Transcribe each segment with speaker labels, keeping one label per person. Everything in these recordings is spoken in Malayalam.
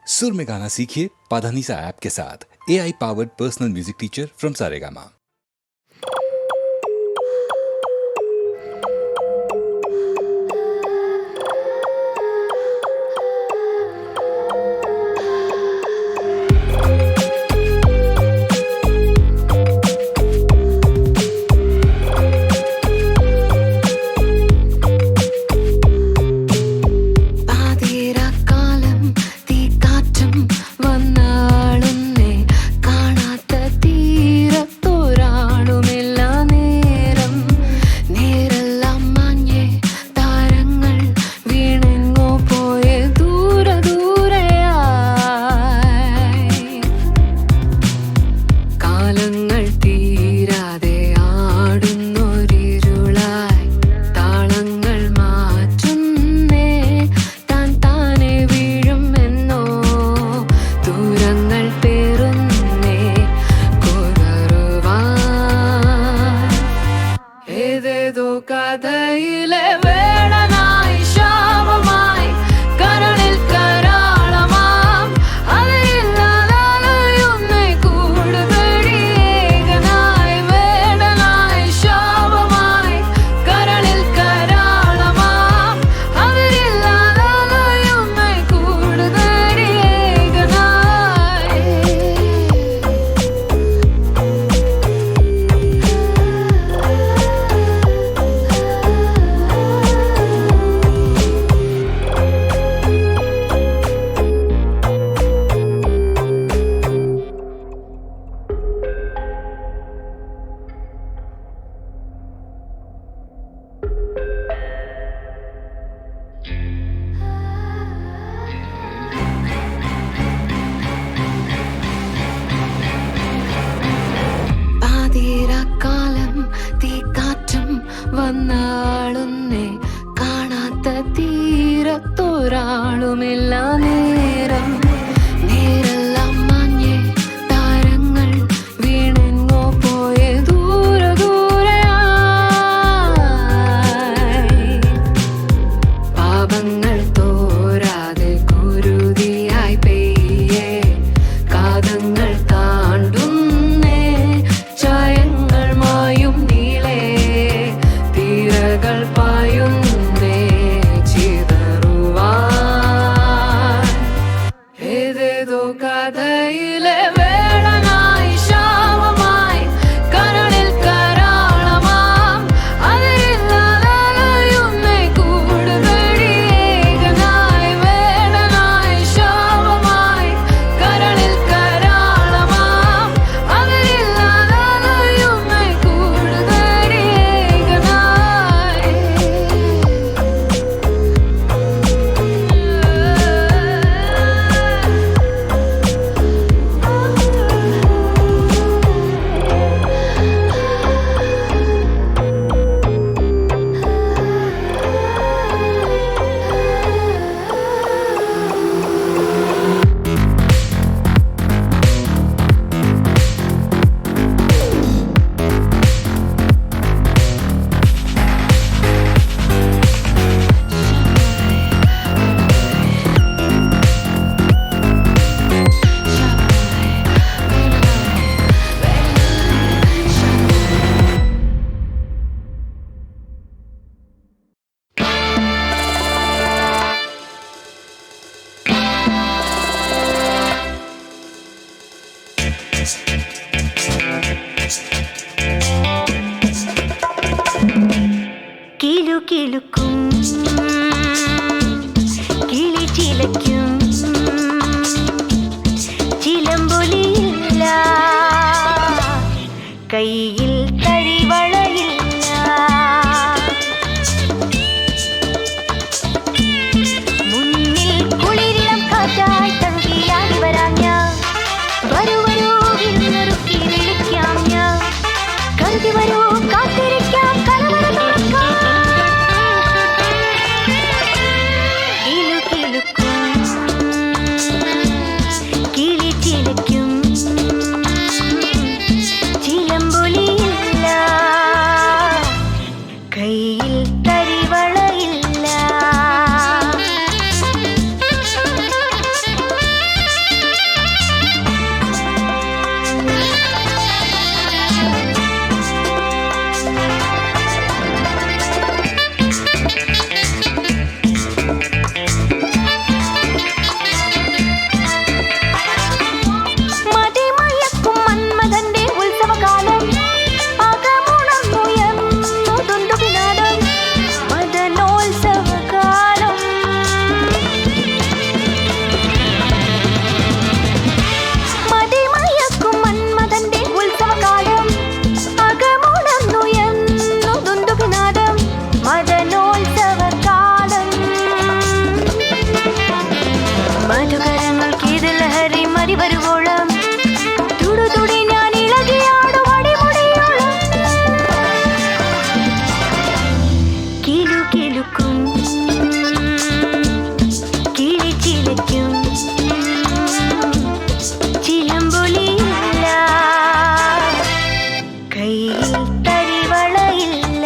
Speaker 1: सुर में गाना सीखिए पाधानीसा ऐप के साथ। AI powered personal music teacher from Saregama.
Speaker 2: വന്നാളൊന്നേ കാണാത്ത തീരത്തൊരാളുമില്ല നേരം നേരെല്ലാം മഞ്ഞേ താരങ്ങൾ വീണെങ്ങോ പോയ ദൂരെ ദൂരെയായി പാപങ്ങൾ തോരാതെ കുരുതിയായി പെയ്യേ കാതങ്ങൾ താണ്ടുന്നേ ചായങ്ങൾ മായും നീളേ തീരകൾ പായുന്നേ ചിതറുവാൻ ഏതേതോ കഥയിലെ വേളനായി ശാപമായി കരളിൽ കരാളമാം അതിരില്ലാലയുന്നേ കൂടുതടി ഏകനായി വേളനായി ശാപമായി കരളിൽ കരാളമാം അതിരില്ലാലയുന്നേ കൂടുതടി ഏകനായി
Speaker 3: കിലുകിലുക്കും കിളി ചിലയ്ക്കും ചിലമ്പൊലിയില്ല കയ്യിൽ തരിവളയില്ല മുന്നിൽ കുളിരിളം കാറ്റായി തങ്കിയാടി വരാം ഞാൻ വരൂ വരൂ വിരുന്നൊരുക്കി വിളിക്കാം ഞാൻ കരുതി വരൂ കാത്തിരിക്കാം കലവറ തുറക്കാം കിളി ചിലയ്ക്കും ചിലമ്പൊലിയിൽ മതി വരുവോളം തുടുതുടി ഞാൻ ഇളകിയാടും അടിമുടിയോളം കിലു കിലുക്കും കിളി ചിലയ്ക്കും ചിലമ്പൊലിയില്ല കയ്യിൽ തരിവളയില്ല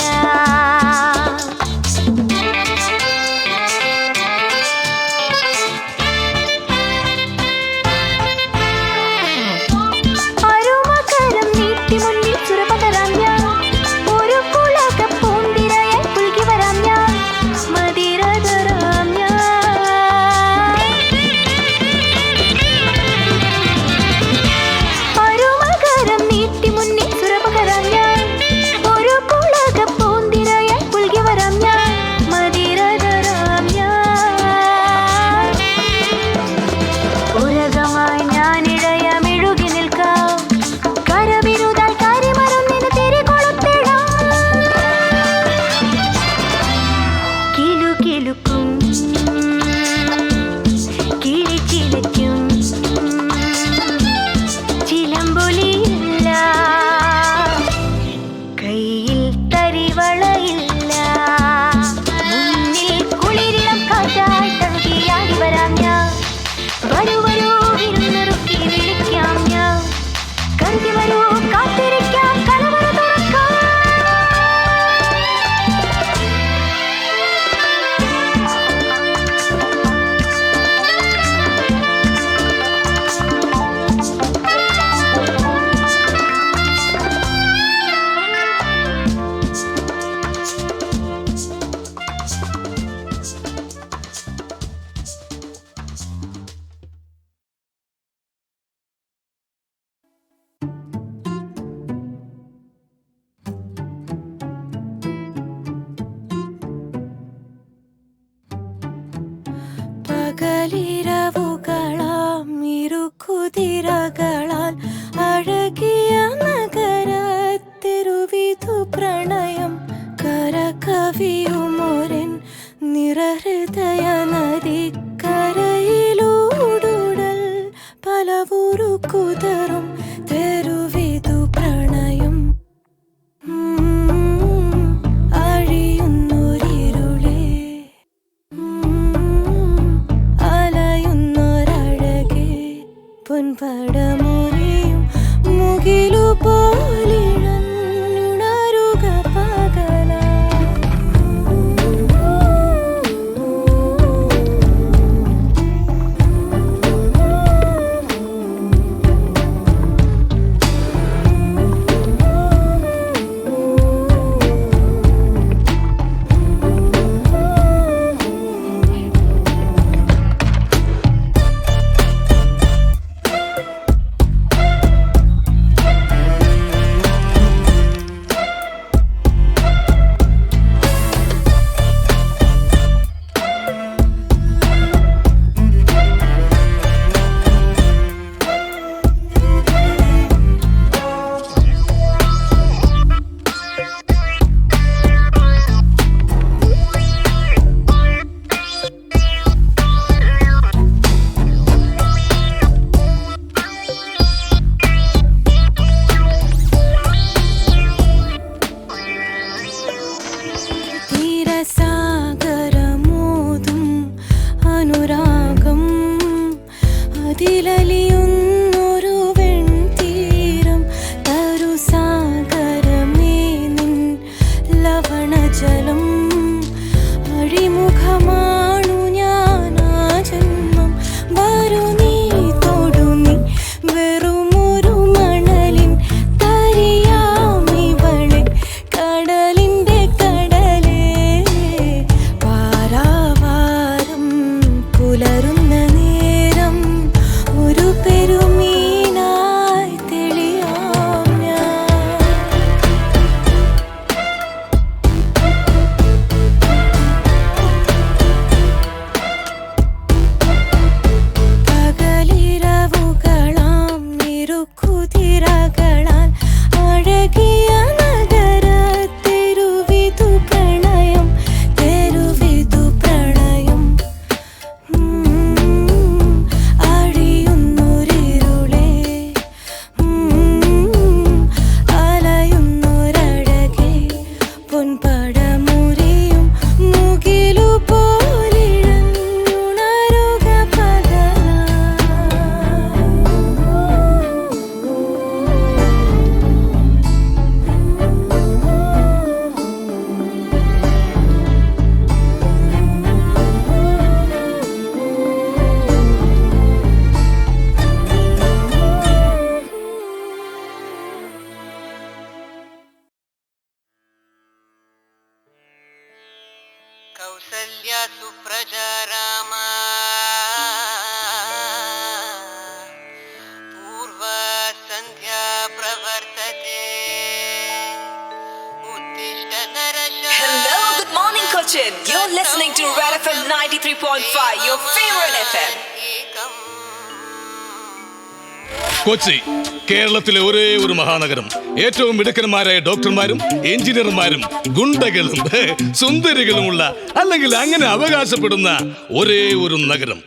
Speaker 3: അരുമകരം നീട്ടി മുന്നിൽ ചുരപകരാം ഞാൻ ഒരു കുളക പൂന്തിരയായി പുൽകി വരാം ഞാൻ മതിരതരാം ഞാൻ അരുമകരം നീട്ടി മുന്നിൽ ചുരപകരാം ഞാൻ ഒരു കുളക പൂന്തിരയായി പുൽകി വരാം ഞാൻ മതിരതരാം ഞാൻ ഉരകമായി ഞാനിഴയ മെഴുകി നിൽക്കാം കരവിരുതാൽ കരിമരുന്നിന് തിരികൊളുത്തിടാം കിലു കിലുക്കും കിളി ചിലയ്ക്കും ചിലമ്പൊലിയില്ല കയ്യിൽ തരിവളയില്ല മുന്നിൽ കുളിരിളം കാറ്റായി തഴുകിയാടി വരാം ഞാൻ വരൂ വരൂ വിരുന്നൊരുക്കി വിളിക്കാം ഞാൻ കരുതി വരൂ കാത്തിരിക്കാം കലവറ തുറക്കാം പകലിരവുകളാം ഇരുകുതിരകളാൽ അഴകിയ നഗരത്തിരുവിധു പ്രണയം കരകവിയുമൊരൻ നിറഹൃദയ നദിക്കരയിലൂടുടൽ പലവുരു കുതറും തെരുവിധു പ്രണയം അഴിയുന്നൊരിരുളേ അലയുന്നൊരഴകേ പൊൻപടമുറിയും മുകിലു പോലിഴന്നുണരുക പകലാ തീരസാഗരമോതും അനുരാഗം അതിലലിയുന്നൊരു വെൺതീരം തരുസാഗരമേ നിൻ ലവണജലം അഴിമുഖമാണു ഞാനാ ജന്മം വരു നീ തൊടു നീ വെറുമൊരു മണലിൻ തരിയാമിവളെ കടലിൻ്റെ കടലേ പാരാവാരം പുലരുന്ന നേരം ഒരു
Speaker 4: Cochin. You're listening to Red FM 93.5, your favorite FM.
Speaker 5: Kochi കേരളത്തിലെ ഒരേ ഒരു മഹാനഗരം. ഏറ്റവും മിടുക്കന്മാരായ ഡോക്ടർമാരും എഞ്ചിനീയർമാരും ഗുണ്ടകളും സുന്ദരികളുമുള്ള, അല്ലെങ്കിൽ അങ്ങനെ അവകാശപ്പെടുന്ന ഒരേ ഒരു നഗരം.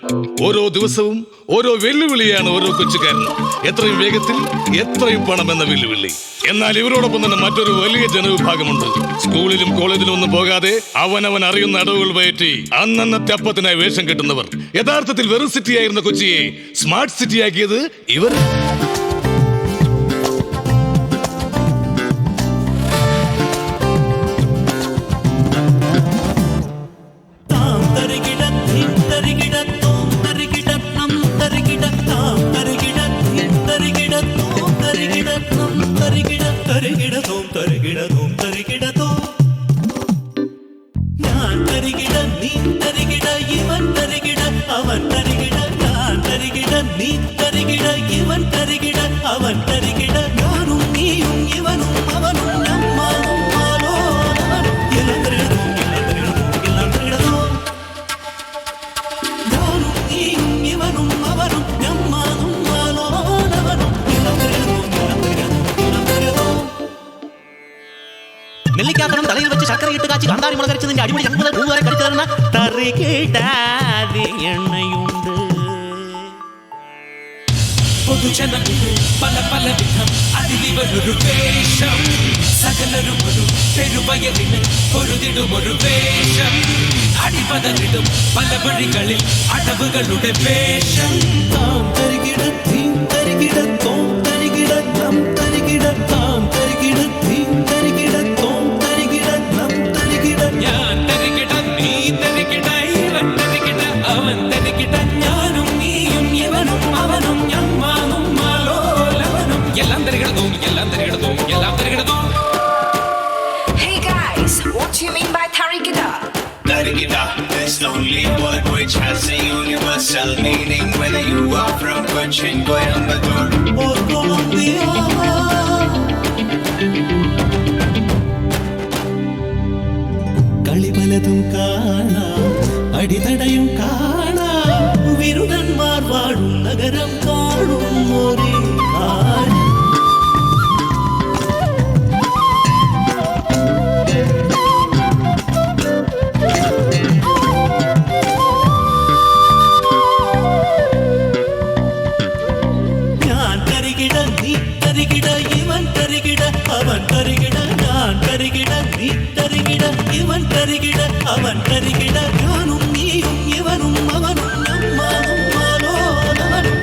Speaker 5: ഓരോ ദിവസവും ഓരോ വെല്ലുവിളിയാണ് ഓരോ കൊച്ചുകാരൻ. എത്രയും വേഗത്തിൽ എത്രയും പണം എന്ന വെല്ലുവിളി. എന്നാൽ ഇവരോടൊപ്പം തന്നെ മറ്റൊരു വലിയ ജനവിഭാഗമുണ്ട്. സ്കൂളിലും കോളേജിലും ഒന്നും പോകാതെ അവനവൻ അറിയുന്ന അടവുകൾ പയറ്റി അന്നന്നത്തെ അപ്പത്തിനായി വേഷം കെട്ടുന്നവർ. യഥാർത്ഥത്തിൽ വെറും സിറ്റിയായിരുന്ന കൊച്ചിയെ സ്മാർട്ട് സിറ്റിയാക്കിയത് ഇവർ.
Speaker 6: നെല്ലിക്കാത്തണം തലയിൽ വെച്ച് ശർക്കര ഇട്ട് കാച്ചി കാന്താരി മുളക് അരച്ചതിന്റെ അടിപൊളി ഞങ്ങൾ പൂവരെ കടിച്ചു തരുന്ന തറികിടാതെ എണ്ണയുണ്ട്.
Speaker 7: പൊതുജനങ്ങൾ പല പല വിധം അതിലിവരൊരു വേഷം. സകലരും ഒരു പെരുവയലിന് പൊരുതിടുമൊരു വേഷം. അടിപതറിടും പല വഴികളിൽ അടവുകളുടെ വേഷം. താം തരികിട തീം തരികിട തോം തരികിട നം തരികിട താം തരികിട തീം തരികിട തോം തരികിട നം തരികിട. ഞാൻ തരികിട നീ തരികിട ഇവൻ തരികിട അവൻ തരികിട ഞാനും നീയും ഇവനും അവനും ഞമ്മാനും മാലോലവനും. എല്ലാം തരികിടതും എല്ലാം തരികിടതും എല്ലാം തരികിടതും.
Speaker 4: Hey guys, what do you mean by tarigida?
Speaker 8: Tarigida is only a word which has a universal meaning, whether you are from Cochin, Coimbatore
Speaker 7: or Colombia. കളിപലതും കാണാം, അടിതടയും കാണാം. വിരുടന്മാർ വാഴും നഗരം കാണും ഒരേ കാര്യം. ഞാൻ തരികിട നീ തരികിട ഇവൻ തരികിട അവൻ തരികിട. ഞാൻ തരികിട നീ തരികിട ഇവൻ തരികിട അവൻ തരികിട ഞാനും നീയും ഇവനും അവനും ഞമ്മാനും മാലോലവനും.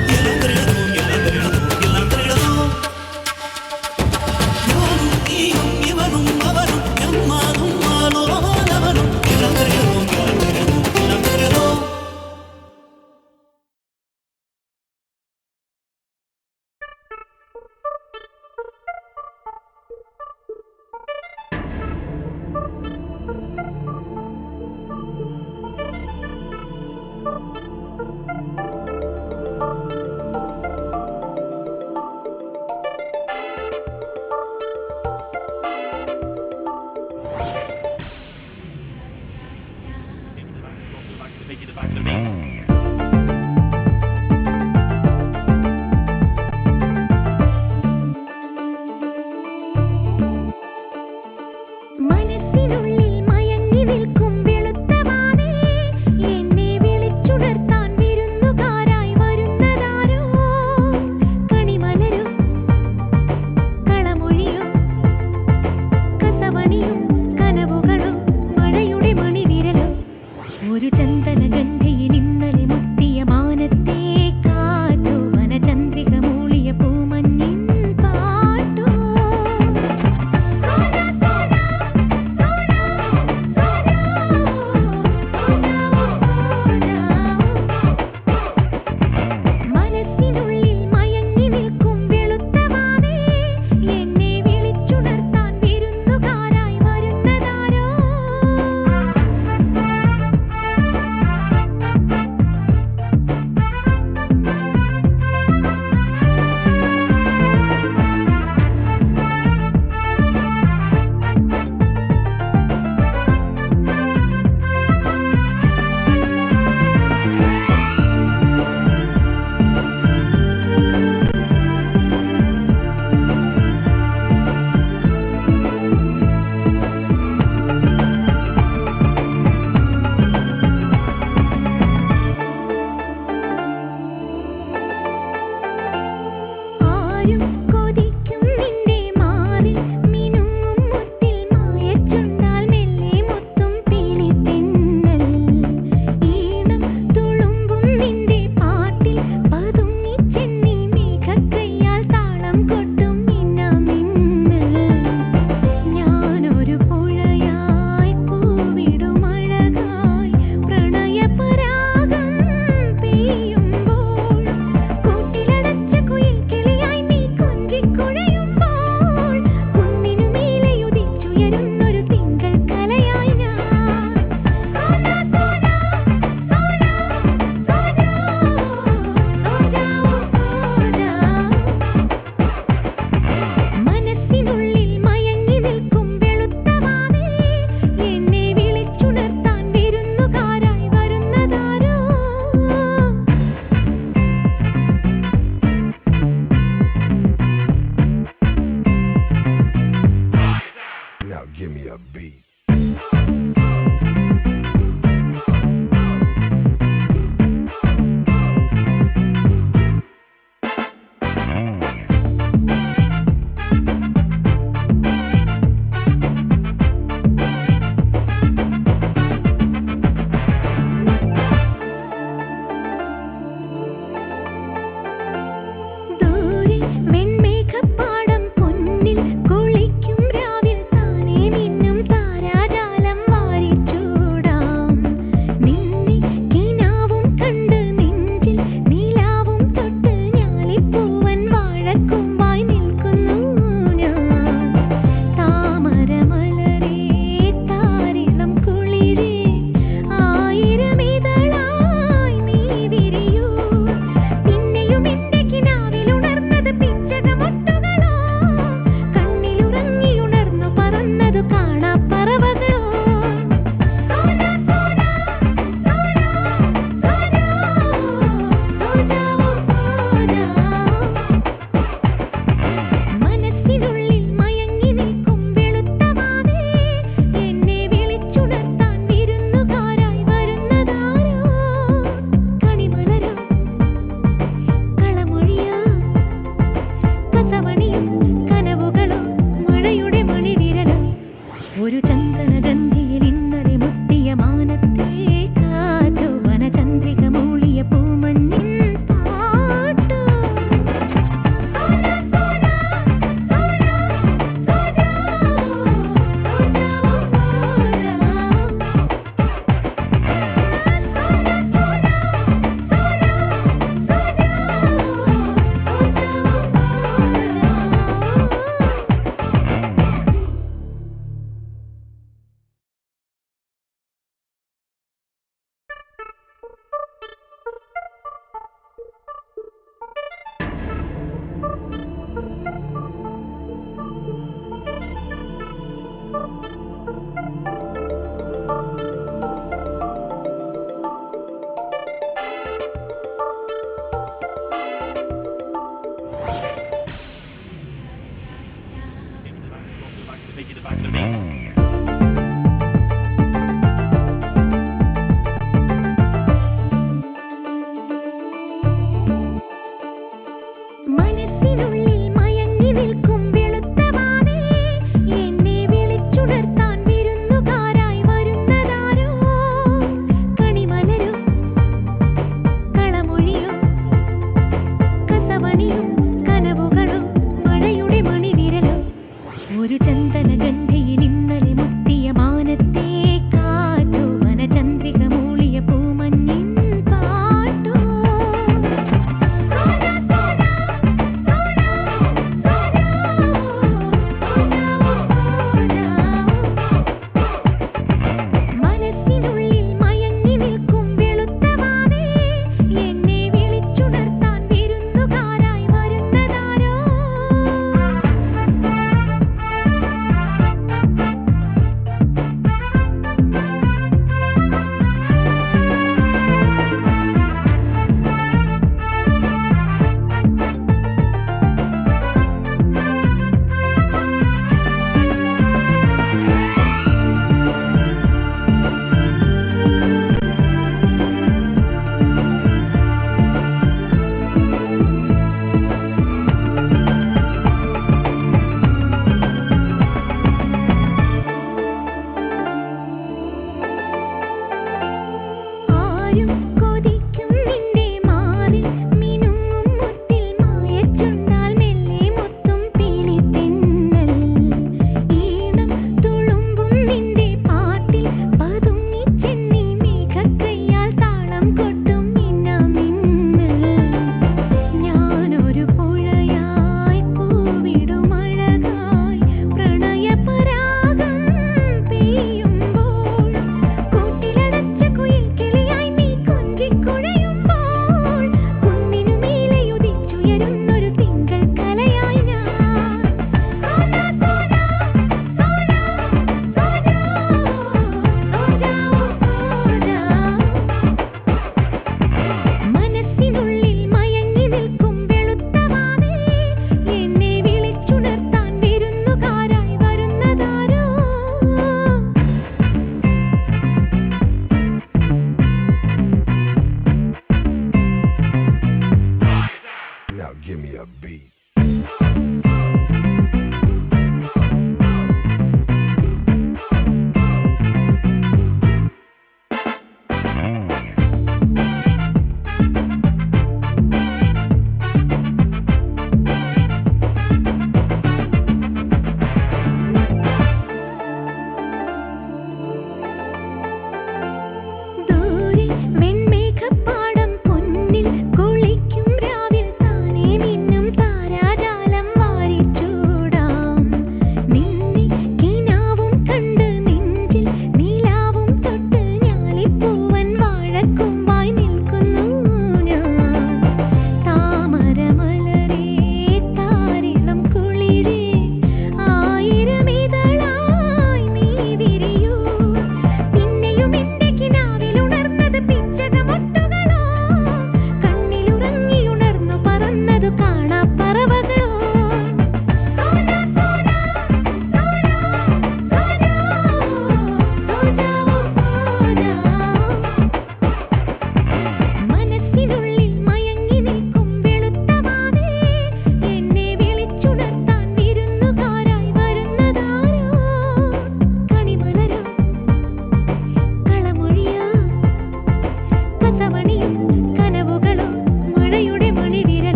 Speaker 9: Give me a beat.